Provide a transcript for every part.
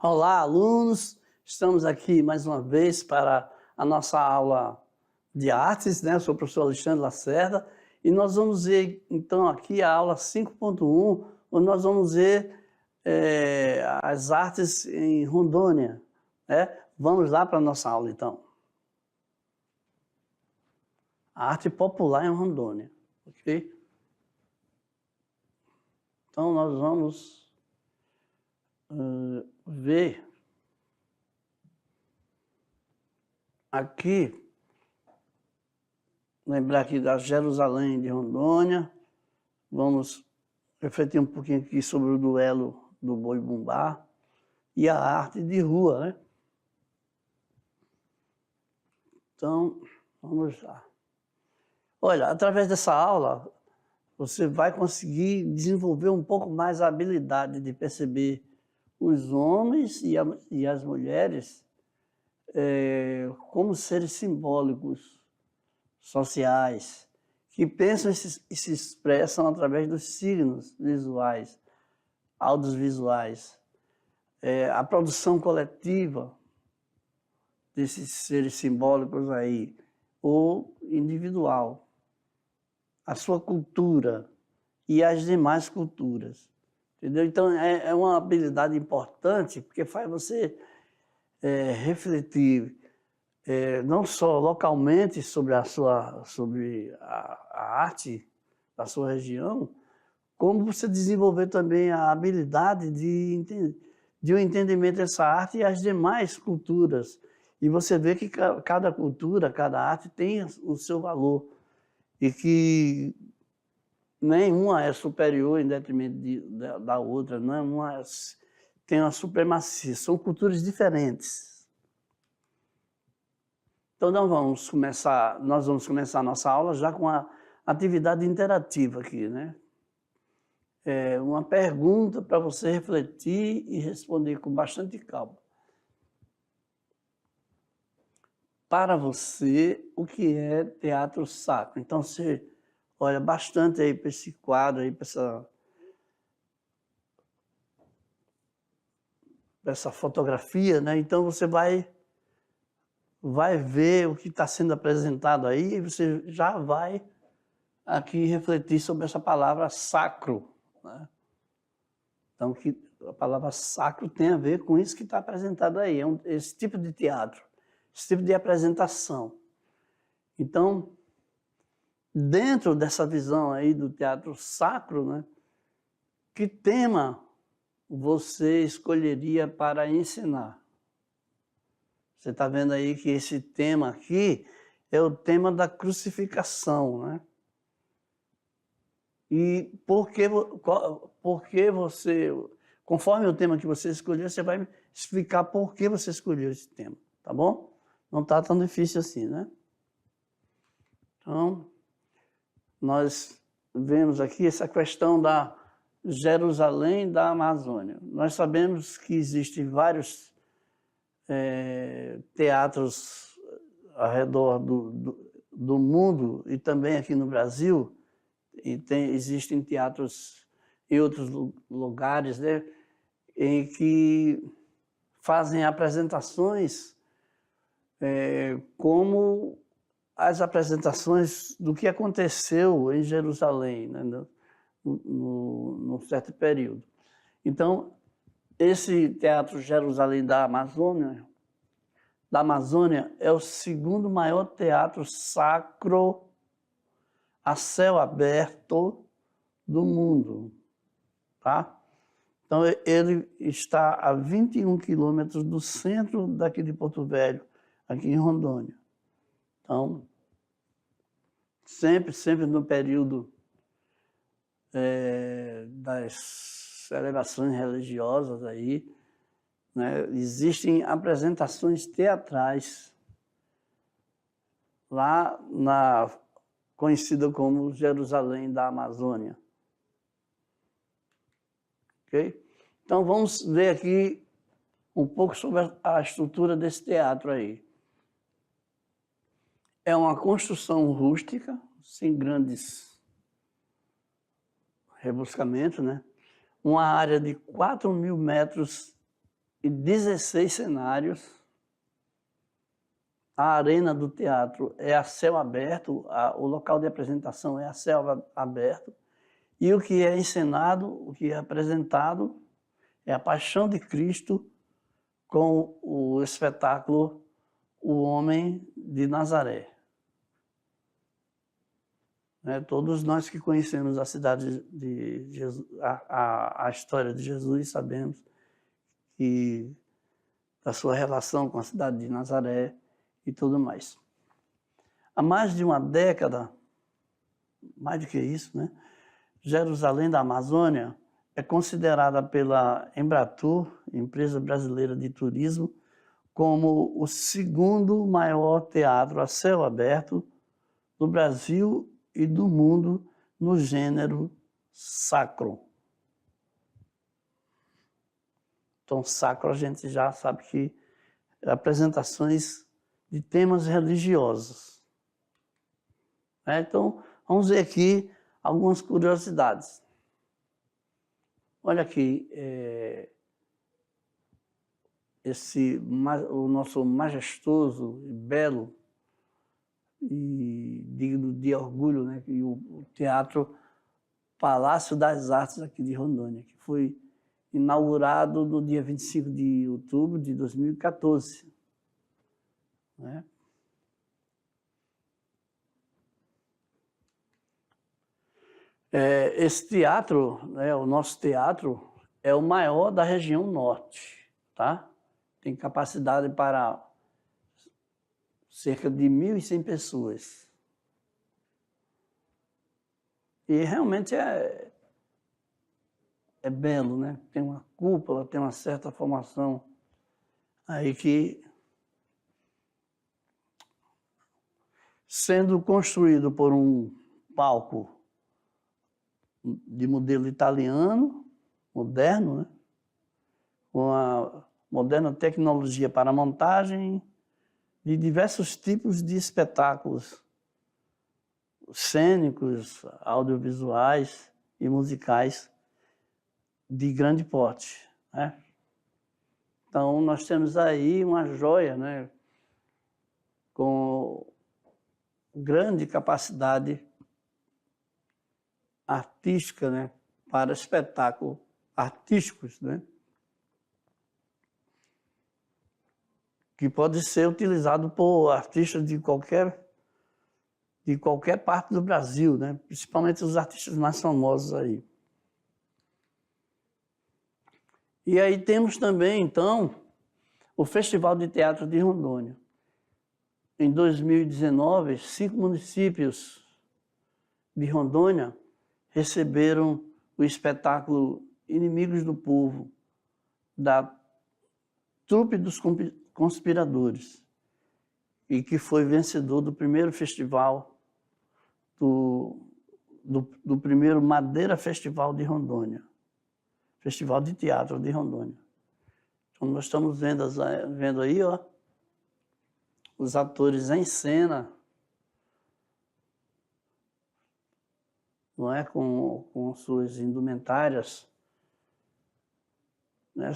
Olá, alunos! Estamos aqui mais uma vez para a nossa aula de artes, né? Eu sou o professor Alexandre Lacerda e nós vamos ver, então, aqui a aula 5.1, onde nós vamos ver as artes em Rondônia, né? Vamos lá para a nossa aula, então. A arte popular em Rondônia, ok? Então, nós vamos ver aqui, lembrar aqui da Jerusalém de Rondônia. Vamos refletir um pouquinho aqui sobre o duelo do boi-bumbá e a arte de rua, né? Então, vamos lá. Olha, através dessa aula, você vai conseguir desenvolver um pouco mais a habilidade de perceber os homens e as mulheres como seres simbólicos, sociais, que pensam e se expressam através dos signos visuais, audiovisuais. A produção coletiva desses seres simbólicos aí, ou individual, a sua cultura e as demais culturas. Entendeu? Então, é uma habilidade importante, porque faz você refletir não só localmente sobre a arte da sua região, como você desenvolver também a habilidade de um entendimento dessa arte e as demais culturas. E você vê que cada cultura, cada arte tem o seu valor e que nenhuma é superior em detrimento da outra, nenhuma tem uma supremacia, são culturas diferentes. Então nós vamos começar a nossa aula já com a atividade interativa aqui, né? Uma pergunta para você refletir e responder com bastante calma. Para você, o que é teatro sacro? Então você olha bastante aí para esse quadro, aí para essa fotografia, né? Então você vai ver o que está sendo apresentado aí e você já vai aqui refletir sobre essa palavra sacro, né? Então, a palavra sacro tem a ver com isso que está apresentado aí, esse tipo de teatro, esse tipo de apresentação. Então, dentro dessa visão aí do teatro sacro, né, que tema você escolheria para ensinar? Você está vendo aí que esse tema aqui é o tema da crucificação, né? E por que você, conforme o tema que você escolheu, você vai me explicar por que você escolheu esse tema, tá bom? Não está tão difícil assim, né? Então, nós vemos aqui essa questão da Jerusalém da Amazônia. Nós sabemos que existem vários teatros ao redor do mundo e também aqui no Brasil, e existem teatros em outros lugares, né, em que fazem apresentações como as apresentações do que aconteceu em Jerusalém, né, num certo período. Então, esse Teatro Jerusalém da Amazônia é o segundo maior teatro sacro a céu aberto do mundo, tá? Então, ele está a 21 quilômetros do centro daqui de Porto Velho, aqui em Rondônia. Então, sempre no período das celebrações religiosas aí, né, existem apresentações teatrais lá conhecida como Jerusalém da Amazônia. Ok? Então vamos ver aqui um pouco sobre a estrutura desse teatro aí. É uma construção rústica, sem grandes rebuscamentos, né? Uma área de 4.000 metros e 16 cenários. A arena do teatro é a céu aberto, o local de apresentação é a céu aberto, e o que é encenado, o que é apresentado, é a Paixão de Cristo com o espetáculo O Homem de Nazaré. Todos nós que conhecemos a cidade de Jesus, a história de Jesus, sabemos que da sua relação com a cidade de Nazaré e tudo mais. Há mais de uma década, mais do que isso, né? Jerusalém da Amazônia é considerada pela Embratur, empresa brasileira de turismo, como o segundo maior teatro a céu aberto do Brasil e do mundo no gênero sacro. Então, sacro a gente já sabe que é apresentações de temas religiosos. Então, vamos ver aqui algumas curiosidades. Olha aqui, o nosso majestoso e belo e digno de orgulho, né, que o Teatro Palácio das Artes aqui de Rondônia, que foi inaugurado no dia 25 de outubro de 2014. Né? Esse teatro, o nosso teatro, é o maior da região norte, tá? Tem capacidade para cerca de 1.100 pessoas. E realmente é belo, né? Tem uma cúpula, tem uma certa formação aí que, sendo construído por um palco de modelo italiano, moderno, né? Com a moderna tecnologia para a montagem de diversos tipos de espetáculos cênicos, audiovisuais e musicais de grande porte. Né? Então, nós temos aí uma joia, né? Com grande capacidade artística, né? Para espetáculos artísticos, né? Que pode ser utilizado por artistas de qualquer parte do Brasil, né? Principalmente os artistas mais famosos aí. E aí temos também, então, o Festival de Teatro de Rondônia. Em 2019, 5 municípios de Rondônia receberam o espetáculo Inimigos do Povo, da Trupe dos Conspiradores, e que foi vencedor do primeiro festival, do primeiro Madeira Festival de Rondônia, Festival de Teatro de Rondônia. Então, nós estamos vendo aí, ó, os atores em cena, não é, com suas indumentárias, né,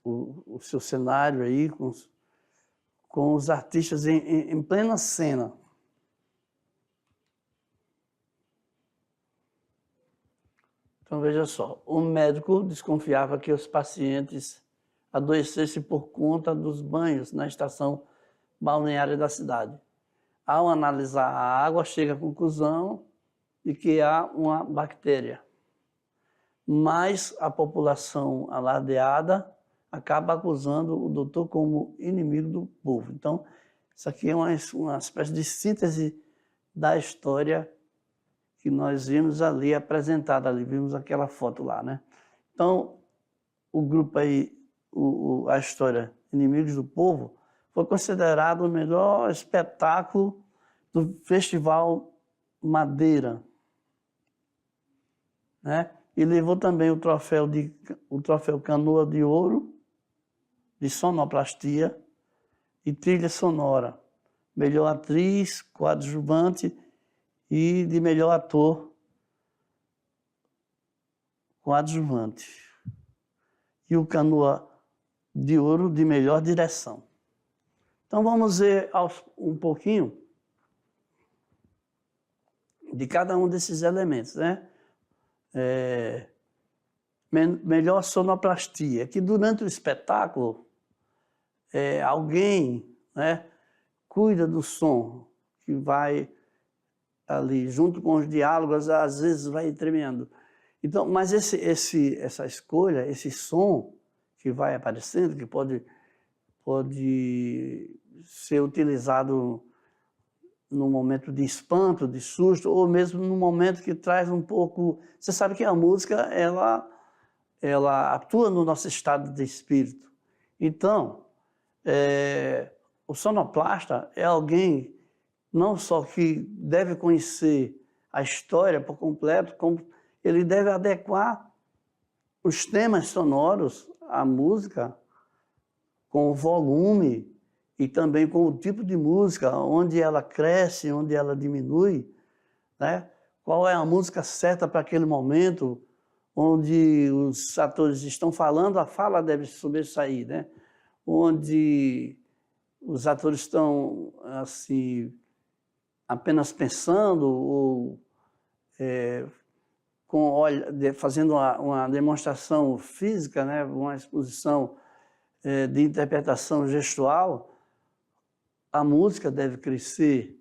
o seu cenário aí, com os artistas em plena cena. Então, veja só, o médico desconfiava que os pacientes adoecessem por conta dos banhos na estação balneária da cidade. Ao analisar a água, chega à conclusão de que há uma bactéria. Mas a população alardeada acaba acusando o doutor como inimigo do povo. Então, isso aqui é uma espécie de síntese da história que nós vimos ali apresentada, ali vimos aquela foto lá, né? Então, o grupo aí, a história Inimigos do Povo, foi considerado o melhor espetáculo do Festival Madeira, né? E levou também o troféu Canoa de Ouro, de sonoplastia e trilha sonora, melhor atriz, coadjuvante e de melhor ator coadjuvante. E o Canoa de ouro de melhor direção. Então vamos ver um pouquinho de cada um desses elementos, né? Melhor sonoplastia, que durante o espetáculo alguém, né, cuida do som, que vai ali junto com os diálogos, às vezes vai tremendo. Então, mas essa escolha, esse som que vai aparecendo, que pode ser utilizado no momento de espanto, de susto, ou mesmo no momento que traz um pouco... Você sabe que a música, ela atua no nosso estado de espírito. Então, o sonoplasta é alguém não só que deve conhecer a história por completo, como ele deve adequar os temas sonoros à música com o volume e também com o tipo de música, onde ela cresce, onde ela diminui, né? Qual é a música certa para aquele momento, onde os atores estão falando, a fala deve sobressair, né? Onde os atores estão assim, apenas pensando ou fazendo uma demonstração física, né? Uma exposição de interpretação gestual, a música deve crescer.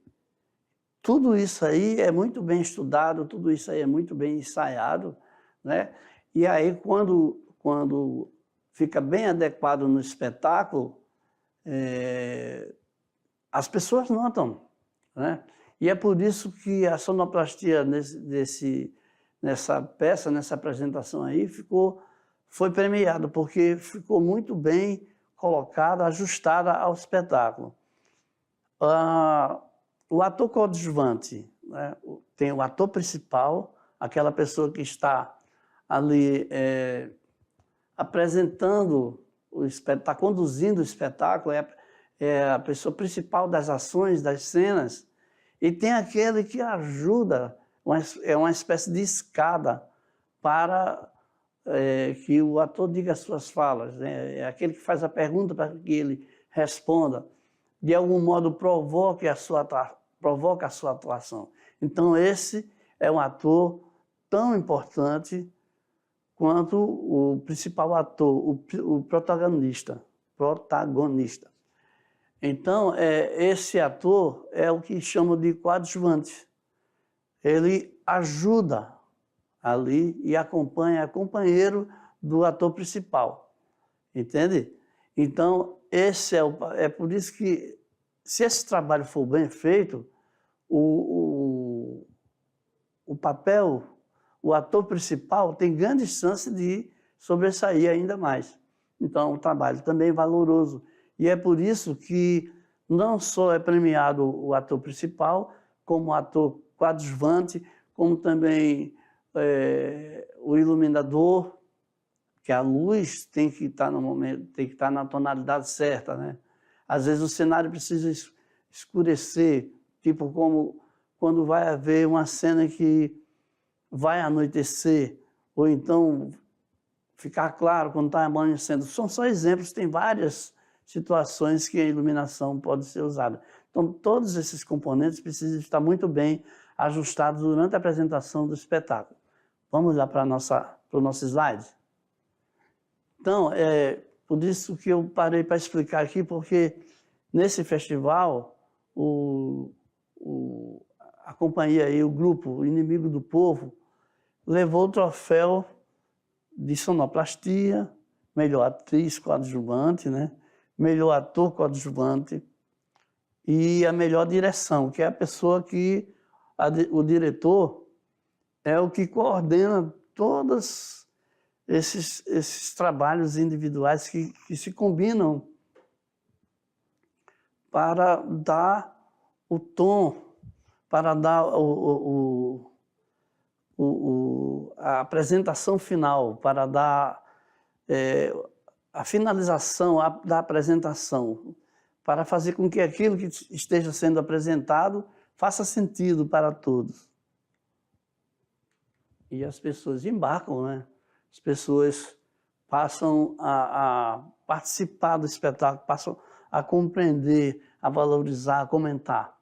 Tudo isso aí é muito bem estudado, tudo isso aí é muito bem ensaiado, né? E aí, quando fica bem adequado no espetáculo, as pessoas notam, né? E é por isso que a sonoplastia nessa peça, nessa apresentação aí, foi premiada, porque ficou muito bem colocada, ajustada ao espetáculo. O ator coadjuvante, né? Tem o ator principal, aquela pessoa que está ali apresentando o espetáculo, está conduzindo o espetáculo, é a pessoa principal das ações, das cenas, e tem aquele que ajuda, é uma espécie de escada para que o ator diga as suas falas, né? É aquele que faz a pergunta para que ele responda, de algum modo provoca a sua atuação. Então esse é um ator tão importante quanto o principal ator, o protagonista. Então, esse ator é o que chamam de coadjuvante. Ele ajuda ali e acompanha, é companheiro do ator principal, entende? Então, é por isso que, se esse trabalho for bem feito, o papel, o ator principal tem grande chance de sobressair ainda mais. Então, é um trabalho também valoroso. E é por isso que não só é premiado o ator principal, como o ator coadjuvante, como também o iluminador, que a luz tem que estar no momento, tem que estar na tonalidade certa, né? Às vezes o cenário precisa escurecer, tipo como quando vai haver uma cena que vai anoitecer, ou então ficar claro quando está amanhecendo. São só exemplos, tem várias situações que a iluminação pode ser usada. Então, todos esses componentes precisam estar muito bem ajustados durante a apresentação do espetáculo. Vamos lá para o nosso slide? Então, por isso que eu parei para explicar aqui, porque nesse festival, a companhia e o grupo o Inimigo do Povo levou o troféu de sonoplastia, melhor atriz coadjuvante, né? Melhor ator coadjuvante e a melhor direção, que é a pessoa que, o diretor, é o que coordena todos esses trabalhos individuais que se combinam para dar o tom, para dar a apresentação final, para dar a finalização da apresentação, para fazer com que aquilo que esteja sendo apresentado faça sentido para todos. E as pessoas embarcam, né? As pessoas passam a participar do espetáculo, passam a compreender, a valorizar, a comentar.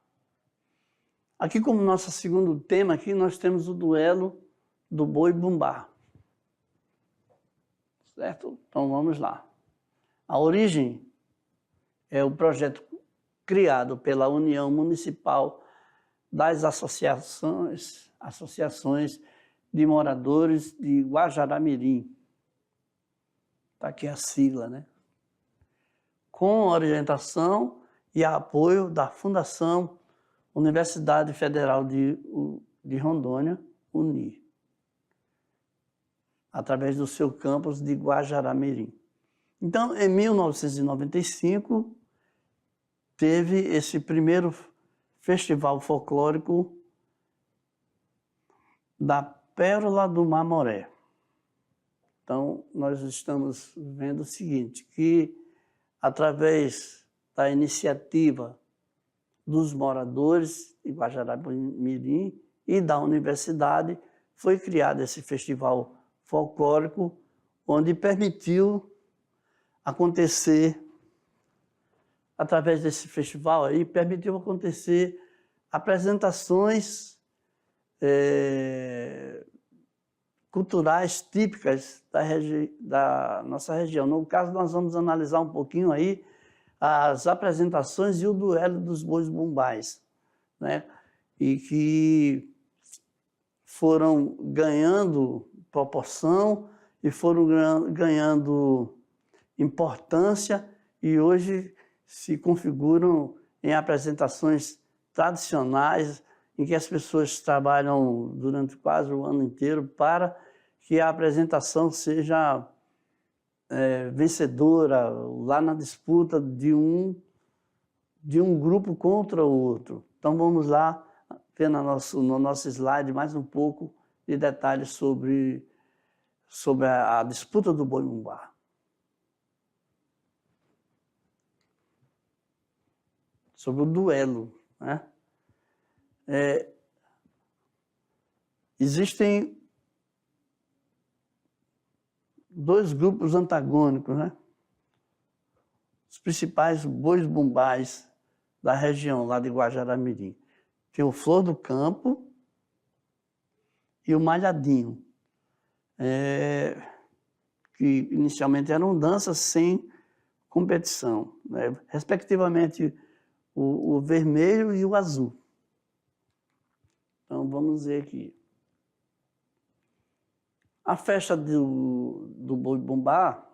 Aqui, como nosso segundo tema, aqui nós temos o duelo do boi-bumbá. Certo? Então vamos lá. A origem é o projeto criado pela União Municipal das Associações de Moradores de Guajará-Mirim. Está aqui a sigla, né? Com orientação e apoio da Fundação Universidade Federal de Rondônia, UNI, através do seu campus de Guajará-Mirim. Então, em 1995, teve esse primeiro festival folclórico da Pérola do Mamoré. Então, nós estamos vendo o seguinte, que através da iniciativa dos moradores de Guajará-Mirim e da universidade, foi criado esse festival folclórico, onde permitiu acontecer, através desse festival aí, permitiu acontecer apresentações culturais típicas da nossa região. No caso, nós vamos analisar um pouquinho aí as apresentações e o duelo dos bois-bumbás, né? E que foram ganhando proporção e foram ganhando importância e hoje se configuram em apresentações tradicionais em que as pessoas trabalham durante quase o ano inteiro para que a apresentação seja vencedora lá na disputa de um grupo contra o outro. Então vamos lá ver no nosso slide mais um pouco de detalhes sobre a disputa do boi-bumbá. Sobre o duelo, né? Existem dois grupos antagônicos, né? Os principais bois-bumbás da região lá de Guajará-Mirim. Tem o Flor do Campo e o Malhadinho, que inicialmente eram danças sem competição, né? Respectivamente o vermelho e o azul. Então vamos ver aqui. A festa do boi-bumbá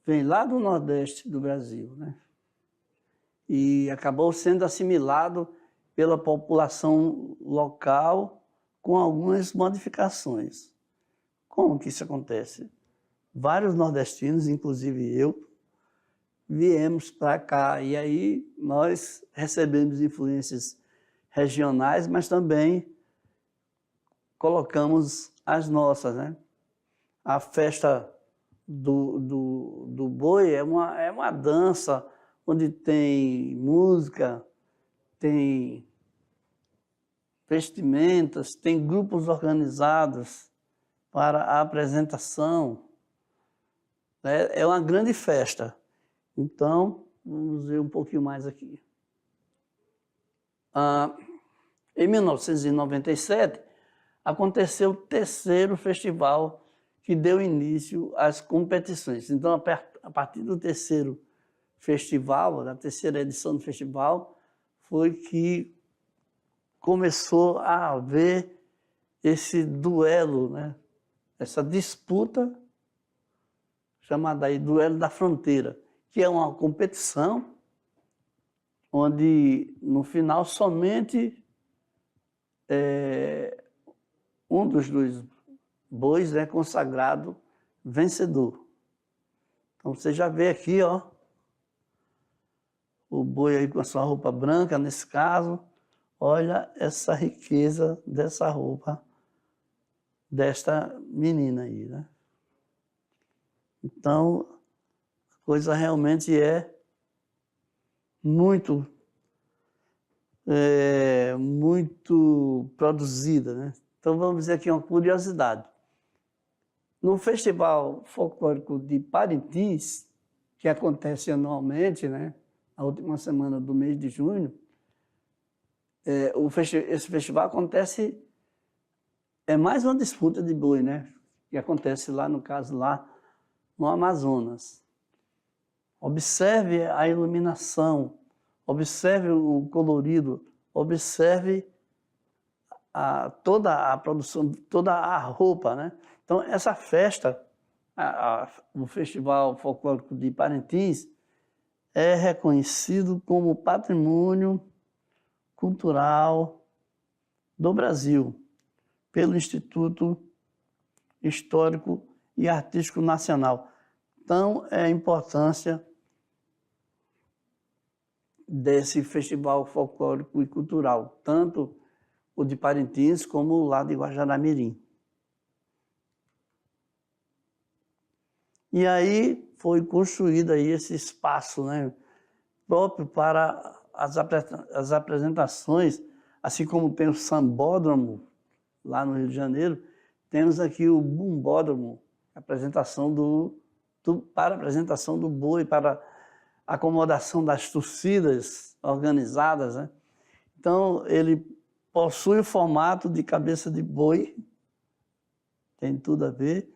vem lá do Nordeste do Brasil, né? E acabou sendo assimilado pela população local com algumas modificações. Como que isso acontece? Vários nordestinos, inclusive eu, viemos para cá e aí nós recebemos influências regionais, mas também colocamos as nossas, né? A festa do boi é uma dança onde tem música, tem vestimentas, tem grupos organizados para a apresentação. É uma grande festa. Então, vamos ver um pouquinho mais aqui. Em 1997, aconteceu o terceiro festival que deu início às competições. Então, a partir do terceiro festival, da terceira edição do festival, foi que começou a haver esse duelo, né? Essa disputa, chamada aí Duelo da Fronteira, que é uma competição onde, no final, somente um dos dois bois é consagrado vencedor. Então, você já vê aqui, ó, o boi aí com a sua roupa branca, nesse caso. Olha essa riqueza dessa roupa, desta menina aí, né? Então, a coisa realmente é muito produzida, né? Então, vamos dizer aqui uma curiosidade. No Festival Folclórico de Parintins, que acontece anualmente, né, a última semana do mês de junho, esse festival acontece, é mais uma disputa de boi, né, que acontece lá, no caso, lá no Amazonas. Observe a iluminação, observe o colorido, observe toda a produção, toda a roupa, né? Então, essa festa, o Festival Folclórico de Parintins, é reconhecido como patrimônio cultural do Brasil pelo Instituto Histórico e Artístico Nacional. Então, é a importância desse festival folclórico e cultural, tanto o de Parintins como o lá de Guajará-Mirim. E aí foi construído aí esse espaço, né, próprio para as apresentações, assim como tem o sambódromo lá no Rio de Janeiro, temos aqui o bumbódromo, para a apresentação do boi, para a acomodação das torcidas organizadas, né? Então, ele possui o formato de cabeça de boi, tem tudo a ver,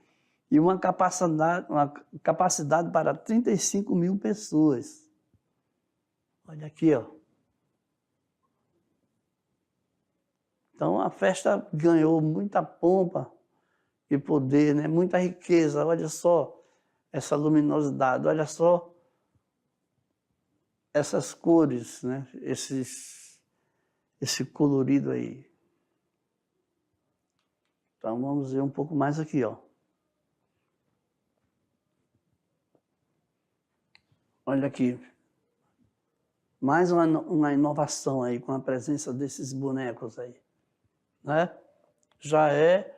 e uma capacidade para 35 mil pessoas. Olha aqui, ó. Então, a festa ganhou muita pompa e poder, né? Muita riqueza. Olha só essa luminosidade, olha só essas cores, né? Esse colorido aí. Então, vamos ver um pouco mais aqui, ó. Olha aqui. Mais uma inovação aí com a presença desses bonecos aí, né? Já é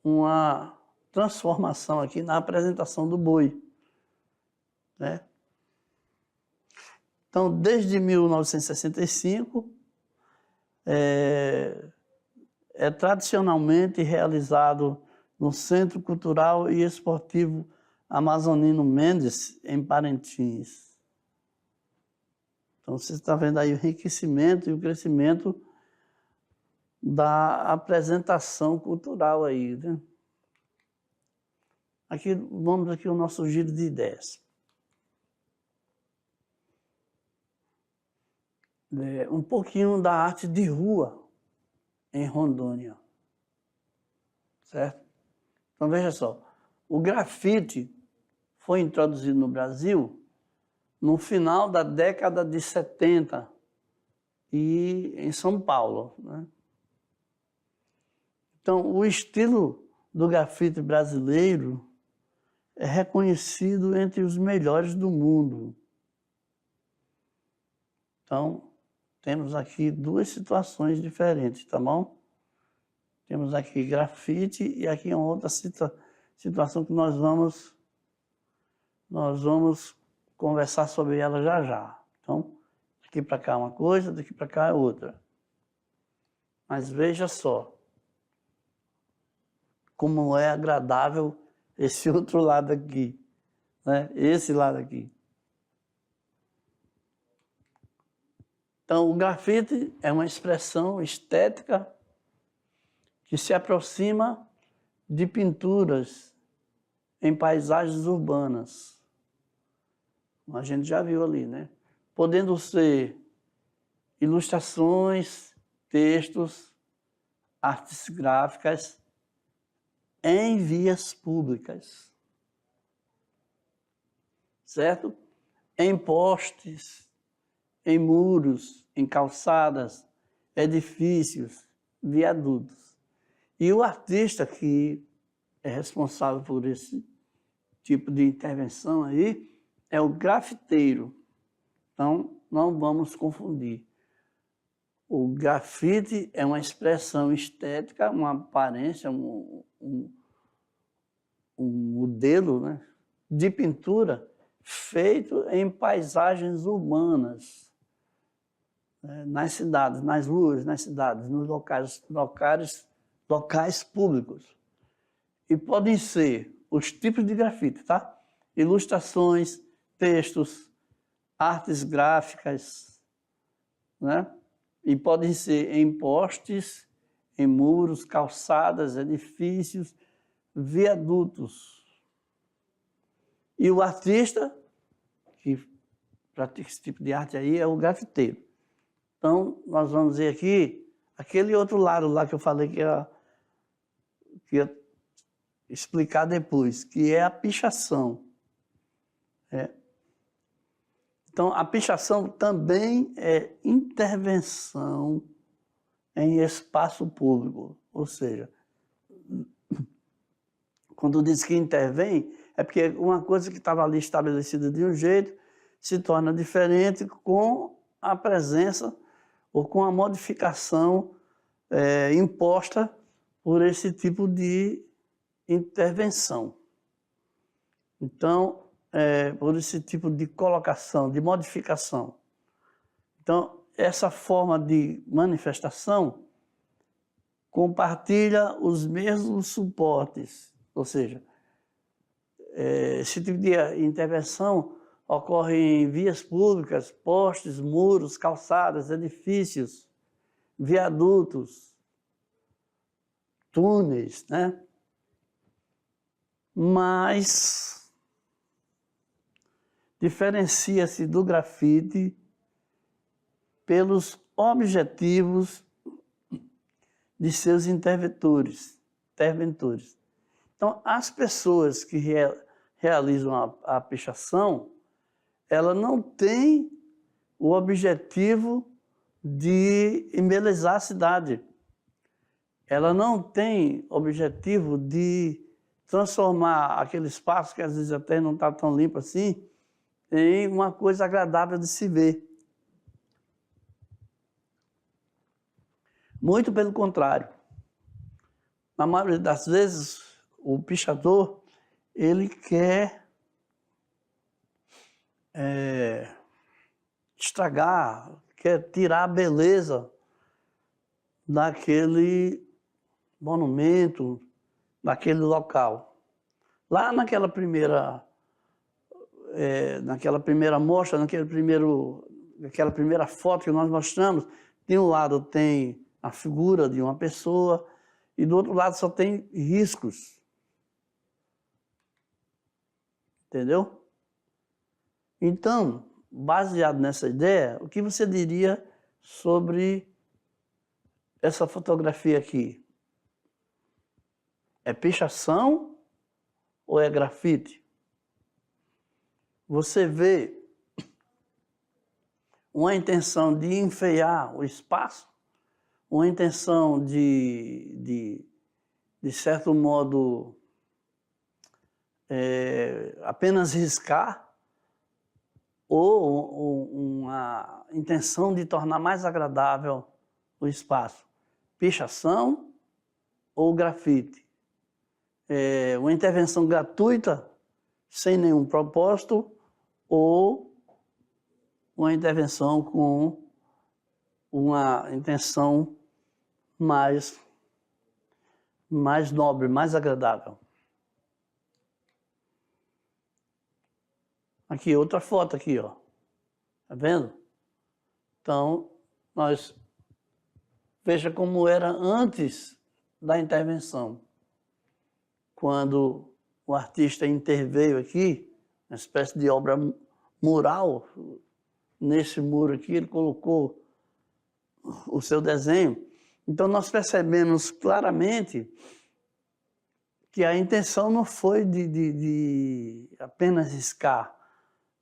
uma transformação aqui na apresentação do boi, né? Então, desde 1965, é tradicionalmente realizado no Centro Cultural e Esportivo Amazonino Mendes, em Parintins. Então, você está vendo aí o enriquecimento e o crescimento da apresentação cultural aí, né? Aqui, vamos aqui o nosso giro de ideias. Um pouquinho da arte de rua em Rondônia, certo? Então, veja só, o grafite foi introduzido no Brasil no final da década de 70 e em São Paulo, né? Então, o estilo do grafite brasileiro é reconhecido entre os melhores do mundo. Então, temos aqui duas situações diferentes, tá bom? Temos aqui grafite e aqui uma outra situação que nós vamos conversar sobre ela já já. Então, daqui para cá é uma coisa, daqui para cá é outra. Mas veja só como é agradável esse outro lado aqui, né? Esse lado aqui. Então, o grafite é uma expressão estética que se aproxima de pinturas em paisagens urbanas. A gente já viu ali, né? Podendo ser ilustrações, textos, artes gráficas em vias públicas, certo? Em postes, em muros, em calçadas, edifícios, viadutos. E o artista que é responsável por esse tipo de intervenção aí é o grafiteiro. Então, não vamos confundir. O grafite é uma expressão estética, uma aparência, um modelo, né, de pintura feito em paisagens urbanas, né, nas cidades, nas ruas, nas cidades, nos locais públicos. E podem ser os tipos de grafite, tá? Ilustrações, textos, artes gráficas, né? E podem ser em postes, em muros, calçadas, edifícios, viadutos. E o artista que pratica esse tipo de arte aí é o grafiteiro. Então, nós vamos ver aqui aquele outro lado lá que eu falei que ia explicar depois, que é a pichação. Então, a pichação também é intervenção em espaço público. Ou seja, quando diz que intervém, é porque uma coisa que estava ali estabelecida de um jeito se torna diferente com a presença ou com a modificação imposta por esse tipo de intervenção. Então, por esse tipo de colocação, de modificação. Então, essa forma de manifestação compartilha os mesmos suportes, ou seja, esse tipo de intervenção ocorre em vias públicas, postes, muros, calçadas, edifícios, viadutos, túneis, né? Mas diferencia-se do grafite pelos objetivos de seus interventores. Então, as pessoas que realizam a pichação, ela não tem o objetivo de embelezar a cidade. Ela não tem objetivo de transformar aquele espaço, que às vezes até não está tão limpo assim, em uma coisa agradável de se ver. Muito pelo contrário. Na maioria das vezes, o pichador, ele quer estragar, quer tirar a beleza daquele monumento, daquele local. Lá naquela primeira mostra, naquela primeira foto que nós mostramos, de um lado tem a figura de uma pessoa e do outro lado só tem riscos. Entendeu? Então, baseado nessa ideia, o que você diria sobre essa fotografia aqui? É pichação ou é grafite? Você vê uma intenção de enfeiar o espaço, uma intenção de certo modo, apenas riscar, ou uma intenção de tornar mais agradável o espaço. Pichação ou grafite? Uma intervenção gratuita, sem nenhum propósito, ou uma intervenção com uma intenção mais nobre, mais agradável. Aqui, outra foto aqui, ó. Tá vendo? Então, veja como era antes da intervenção. Quando o artista interveio aqui, uma espécie de obra mural, nesse muro aqui, ele colocou o seu desenho. Então, nós percebemos claramente que a intenção não foi de apenas riscar,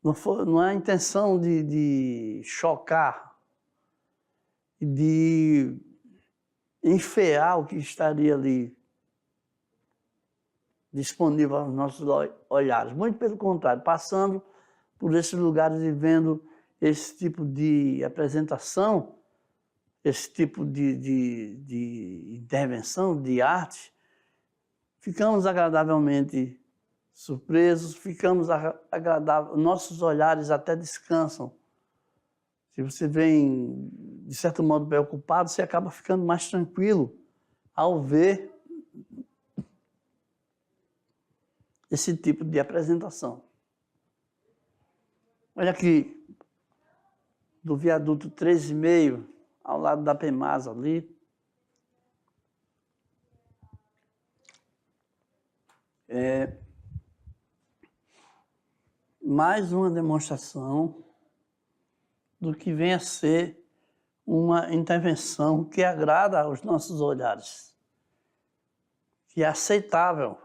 não é a intenção de chocar, de enfeiar o que estaria ali disponível aos nossos olhares. Muito pelo contrário, passando por esses lugares e vendo esse tipo de apresentação, esse tipo de intervenção, de arte, ficamos agradavelmente surpresos, ficamos agradáveis, nossos olhares até descansam. Se você vem, de certo modo, preocupado, você acaba ficando mais tranquilo ao ver esse tipo de apresentação. Olha aqui, do viaduto 13,5, ao lado da Pemasa ali. Mais uma demonstração do que vem a ser uma intervenção que agrada aos nossos olhares, que é aceitável.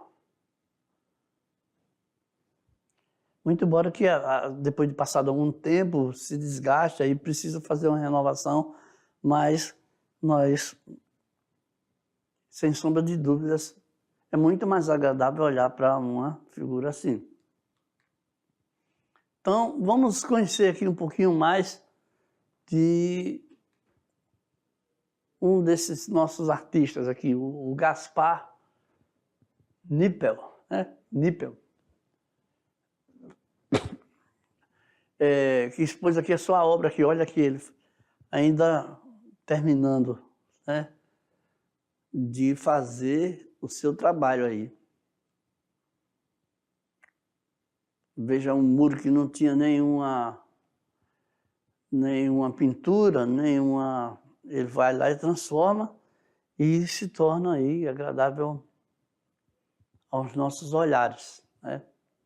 Muito embora que depois de passado algum tempo se desgaste, aí precisa fazer uma renovação, mas nós, sem sombra de dúvidas, é muito mais agradável olhar para uma figura assim. Então, vamos conhecer aqui um pouquinho mais de um desses nossos artistas aqui, o Gaspar Knipl, né? Knipl. Que expôs aqui a sua obra, aqui, olha aqui, ele ainda terminando, né, de fazer o seu trabalho aí. Veja um muro que não tinha nenhuma pintura, ele vai lá e transforma e se torna aí agradável aos nossos olhares, né,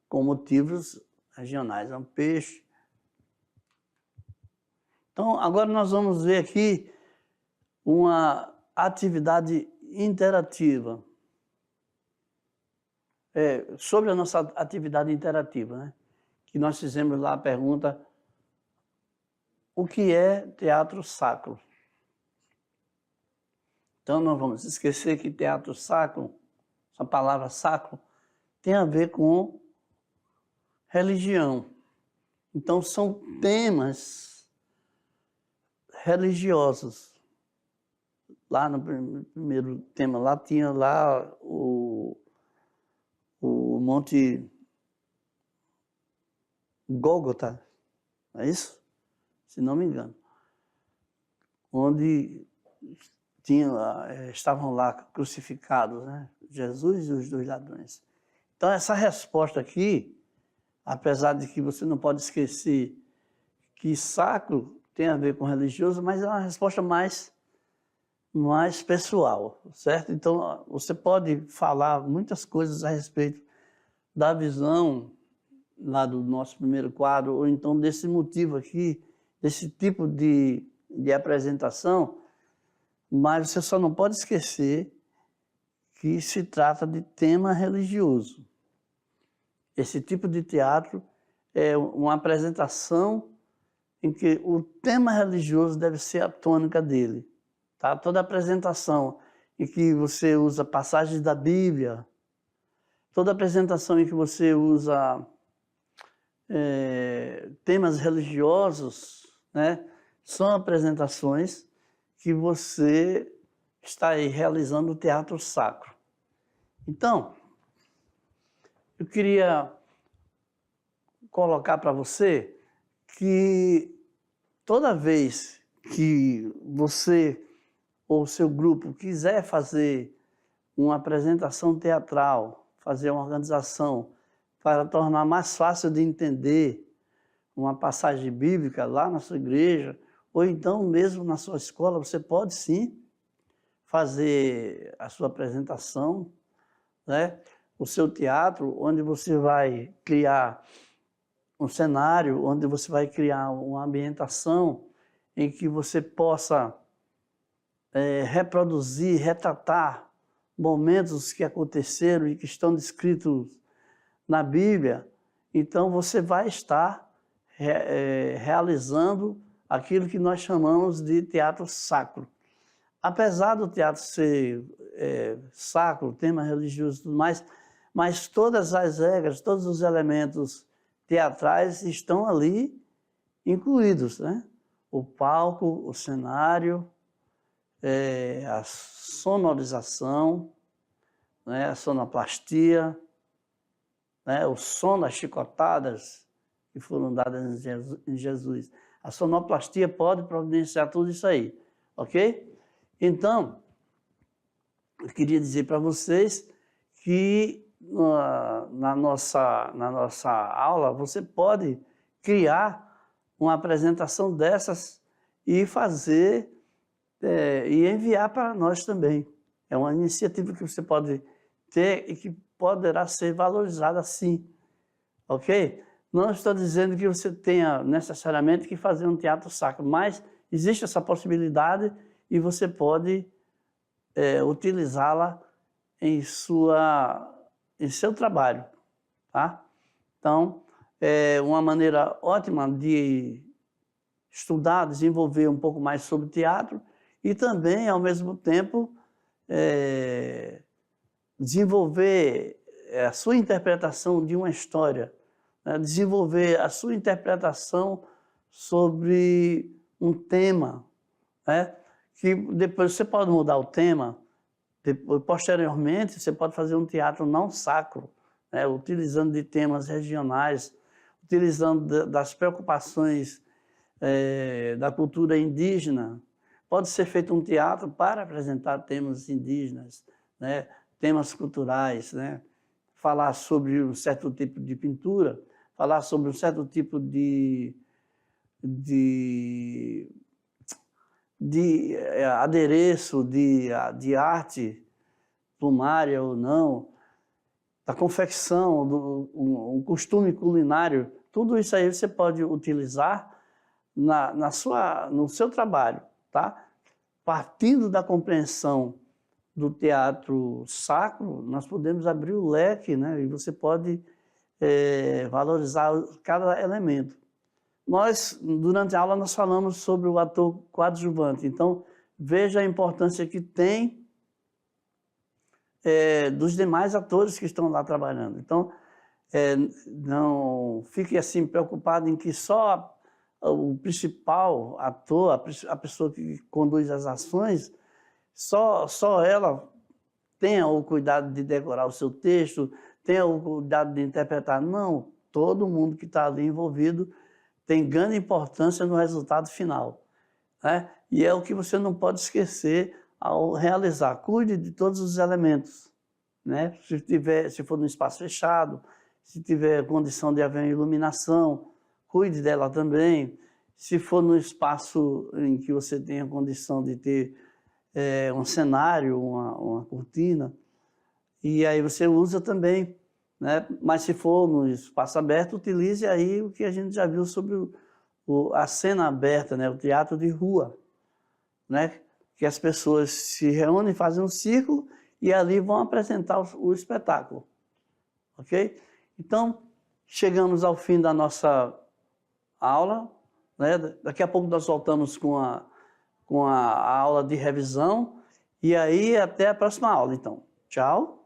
com motivos regionais, é um peixe. Então, agora nós vamos ver aqui uma atividade interativa. Sobre a nossa atividade interativa, né? Que nós fizemos lá a pergunta: o que é teatro sacro? Então, não vamos esquecer que teatro sacro, essa palavra sacro, tem a ver com religião. Então, são temas religiosos. Lá no primeiro tema, lá tinha lá o Monte Gólgota, não é isso? Se não me engano. Onde estavam lá crucificados, né? Jesus e os 2 ladrões. Então, essa resposta aqui, apesar de que você não pode esquecer que sacro tem a ver com religioso, mas é uma resposta mais pessoal, certo? Então, você pode falar muitas coisas a respeito da visão lá do nosso primeiro quadro, ou então desse motivo aqui, desse tipo de apresentação, mas você só não pode esquecer que se trata de tema religioso. Esse tipo de teatro é uma apresentação em que o tema religioso deve ser a tônica dele. Tá? Toda apresentação em que você usa passagens da Bíblia, toda apresentação em que você usa temas religiosos, né, são apresentações que você está aí realizando o teatro sacro. Então, eu queria colocar para você que toda vez que você ou seu grupo quiser fazer uma apresentação teatral, fazer uma organização para tornar mais fácil de entender uma passagem bíblica lá na sua igreja, ou então mesmo na sua escola, você pode sim fazer a sua apresentação, né? O seu teatro, onde você vai criar um cenário, onde você vai criar uma ambientação em que você possa reproduzir, retratar momentos que aconteceram e que estão descritos na Bíblia. Então, você vai estar realizando aquilo que nós chamamos de teatro sacro. Apesar do teatro ser sacro, tema religioso e tudo mais, mas todas as regras, todos os elementos teatrais estão ali incluídos, né? O palco, o cenário, a sonorização, né? A sonoplastia, né? O som das chicotadas que foram dadas em Jesus. A sonoplastia pode providenciar tudo isso aí, ok? Então, eu queria dizer para vocês que na nossa aula, você pode criar uma apresentação dessas e fazer e enviar para nós também. É uma iniciativa que você pode ter e que poderá ser valorizada sim, ok? Não estou dizendo que você tenha necessariamente que fazer um teatro sacro, mas existe essa possibilidade e você pode utilizá-la em seu trabalho, tá? Então, é uma maneira ótima de estudar, desenvolver um pouco mais sobre teatro e também, ao mesmo tempo, desenvolver a sua interpretação de uma história, né? Desenvolver a sua interpretação sobre um tema, né? Que depois você pode mudar o tema, posteriormente você pode fazer um teatro não sacro, né? Utilizando de temas regionais, utilizando das preocupações da cultura indígena. Pode ser feito um teatro para apresentar temas indígenas, né? Temas culturais, né? Falar sobre um certo tipo de pintura, falar sobre um certo tipo de adereço, de arte, plumária ou não, da confecção, um costume culinário, tudo isso aí você pode utilizar no seu trabalho, tá? Partindo da compreensão do teatro sacro, nós podemos abrir o leque, né? E você pode valorizar cada elemento. Durante a aula, nós falamos sobre o ator coadjuvante. Então, veja a importância que tem dos demais atores que estão lá trabalhando. Então, não fique assim preocupado em que só o principal ator, a pessoa que conduz as ações, só ela tenha o cuidado de decorar o seu texto, tenha o cuidado de interpretar. Não, todo mundo que está ali envolvido tem grande importância no resultado final, né? E é o que você não pode esquecer ao realizar. Cuide de todos os elementos, né? Se for num espaço fechado, se tiver condição de haver iluminação, cuide dela também. Se for num espaço em que você tenha condição de ter um cenário, uma cortina, e aí você usa também, né? Mas se for no espaço aberto, utilize aí o que a gente já viu sobre a cena aberta, né? O teatro de rua, né? Que as pessoas se reúnem, fazem um círculo e ali vão apresentar o espetáculo, ok? Então, chegamos ao fim da nossa aula, né? Daqui a pouco nós voltamos com a aula de revisão e aí até a próxima aula, então. Tchau!